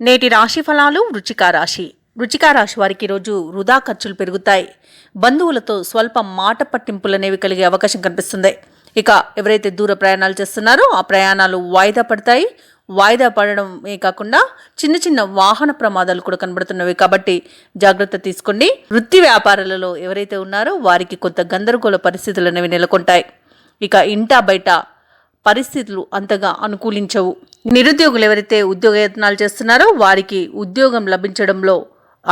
నేటి రాశి ఫలాలు వృచ్చిక రాశి. వృచ్చిక రాశి వారికి ఈరోజు వృధా ఖర్చులు పెరుగుతాయి. బంధువులతో స్వల్ప మాట పట్టింపులనేవి కలిగే అవకాశం కనిపిస్తుంది. ఇక ఎవరైతే దూర ప్రయాణాలు చేస్తున్నారో ఆ ప్రయాణాలు వాయిదా పడతాయి. వాయిదా పడడమే కాకుండా చిన్న చిన్న వాహన ప్రమాదాలు కూడా కనబడుతున్నవి కాబట్టి జాగ్రత్త తీసుకోండి. వృత్తి వ్యాపారాలలో ఎవరైతే ఉన్నారో వారికి కొంత గందరగోళ పరిస్థితులు అనేవి నెలకొంటాయి. ఇక ఇంటా బయట పరిస్థితులు అంతగా అనుకూలించవు. నిరుద్యోగులు ఎవరైతే ఉద్యోగ యత్నాలు చేస్తున్నారో వారికి ఉద్యోగం లభించడంలో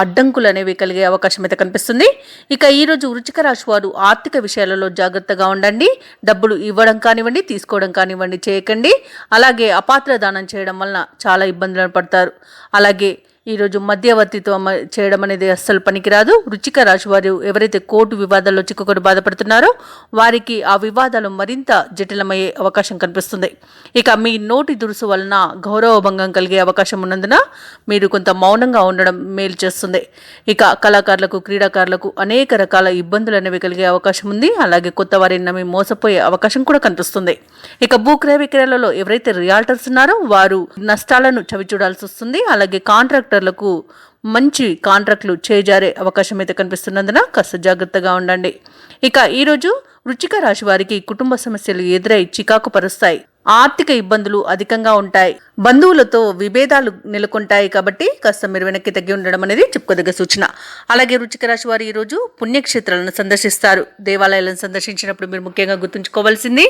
అడ్డంకులు అనేవి కలిగే అవకాశం అయితే కనిపిస్తుంది. ఇక ఈరోజు వృచ్చిక రాశి వారు ఆర్థిక విషయాలలో జాగ్రత్తగా ఉండండి. డబ్బులు ఇవ్వడం కానివ్వండి, తీసుకోవడం కానివ్వండి చేయకండి. అలాగే అపాత్ర దానం చేయడం వలన చాలా ఇబ్బందులను పడతారు. అలాగే ఈరోజు మధ్యవర్తిత్వం చేయడం అనేది అస్సలు పనికిరాదు. వృచ్చిక రాశి వారు ఎవరైతే కోర్టు వివాదాల్లో చిక్కుకొని బాధపడుతున్నారో వారికి ఆ వివాదాలు మరింత జటిలమయ్యే అవకాశం కనిపిస్తుంది. ఇక మీ నోటి దురుసు వలన గౌరవభంగం కలిగే అవకాశం ఉన్నందున మీరు కొంత మౌనంగా ఉండడం మేలు చేస్తుంది. ఇక కళాకారులకు, క్రీడాకారులకు అనేక రకాల ఇబ్బందులు అనేవి కలిగే అవకాశం ఉంది. అలాగే కొత్త వారిని నమ్మి మోసపోయే అవకాశం కూడా కనిపిస్తుంది. ఇక భూక్రయ విక్రయాలలో ఎవరైతే రియాల్టర్స్ ఉన్నారో వారు నష్టాలను చవిచూడాల్సి వస్తుంది. అలాగే కాంట్రాక్టర్లకు మంచి కాంట్రాక్టులు చేజారే అవకాశం అయితే కనిపిస్తున్నందున కాస్త జాగ్రత్తగా ఉండండి. ఇక ఈరోజు వృచ్చిక రాశి వారికి కుటుంబ సమస్యలు ఎదురై చికాకు పరుస్తాయి. ఆర్థిక ఇబ్బందులు అధికంగా ఉంటాయి. బంధువులతో విభేదాలు నెలకొంటాయి కాబట్టి కాస్త మీరు వెనక్కి తగ్గి ఉండడం అనేది చెప్పుకోదగ్గ సూచన. అలాగే వృచ్చిక రాశి వారు ఈరోజు పుణ్యక్షేత్రాలను సందర్శిస్తారు. దేవాలయాలను సందర్శించినప్పుడు మీరు ముఖ్యంగా గుర్తుంచుకోవాల్సింది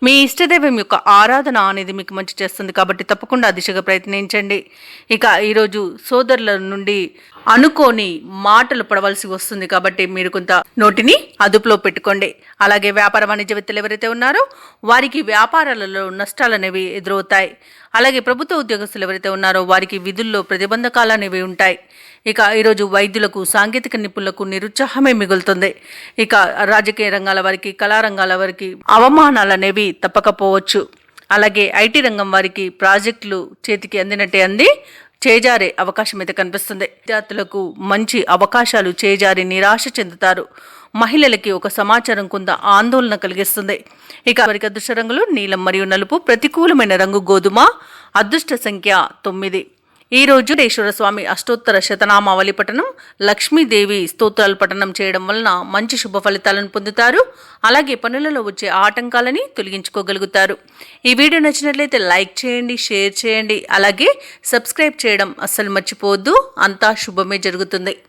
మీ ఇష్టదైవం యొక్క ఆరాధన అనేది మీకు మంచి చేస్తుంది కాబట్టి తప్పకుండా ఆ దిశగా ప్రయత్నించండి. ఇక ఈరోజు సోదరుల నుండి అనుకోని మాటలు పడవలసి వస్తుంది కాబట్టి మీరు కొంత నోటిని అదుపులో పెట్టుకోండి. అలాగే వ్యాపార వాణిజ్యవేత్తలు ఎవరైతే ఉన్నారో వారికి వ్యాపారాలలో నష్టాలు అనేవి ఎదురవుతాయి. అలాగే ప్రభుత్వ ఉద్యోగస్తులు ఎవరైతే ఉన్నారో వారికి విధుల్లో ప్రతిబంధకాలు అనేవి ఉంటాయి. ఇక ఈరోజు వైద్యులకు, సాంకేతిక నిపుణులకు నిరుత్సాహమే మిగులుతుంది. ఇక రాజకీయ రంగాల వారికి, కళారంగాల వారికి అవమానాలు అనేవి తప్పకపోవచ్చు. అలాగే ఐటీ రంగం వారికి ప్రాజెక్టులు చేతికి అందినట్టే అంది చేజారే అవకాశం అయితే కనిపిస్తుంది. విద్యార్థులకు మంచి అవకాశాలు చేజారి నిరాశ చెందుతారు. మహిళలకి ఒక సమాచారం కొంత ఆందోళన కలిగిస్తుంది. ఇక వారికి అదృష్ట రంగులు నీలం మరియు నలుపు, ప్రతికూలమైన రంగు గోధుమ, అదృష్ట సంఖ్య 9. ఈరోజు వెంకటేశ్వర స్వామి అష్టోత్తర శతనామావళి పఠనం, లక్ష్మీదేవి స్తోత్రాలు పఠనం చేయడం వలన మంచి శుభ ఫలితాలను పొందుతారు. అలాగే పనులలో వచ్చే ఆటంకాలని తొలగించుకోగలుగుతారు. ఈ వీడియో నచ్చినట్లయితే లైక్ చేయండి, షేర్ చేయండి, అలాగే సబ్స్క్రైబ్ చేయడం అస్సలు మర్చిపోవద్దు. అంతా శుభమే జరుగుతుంది.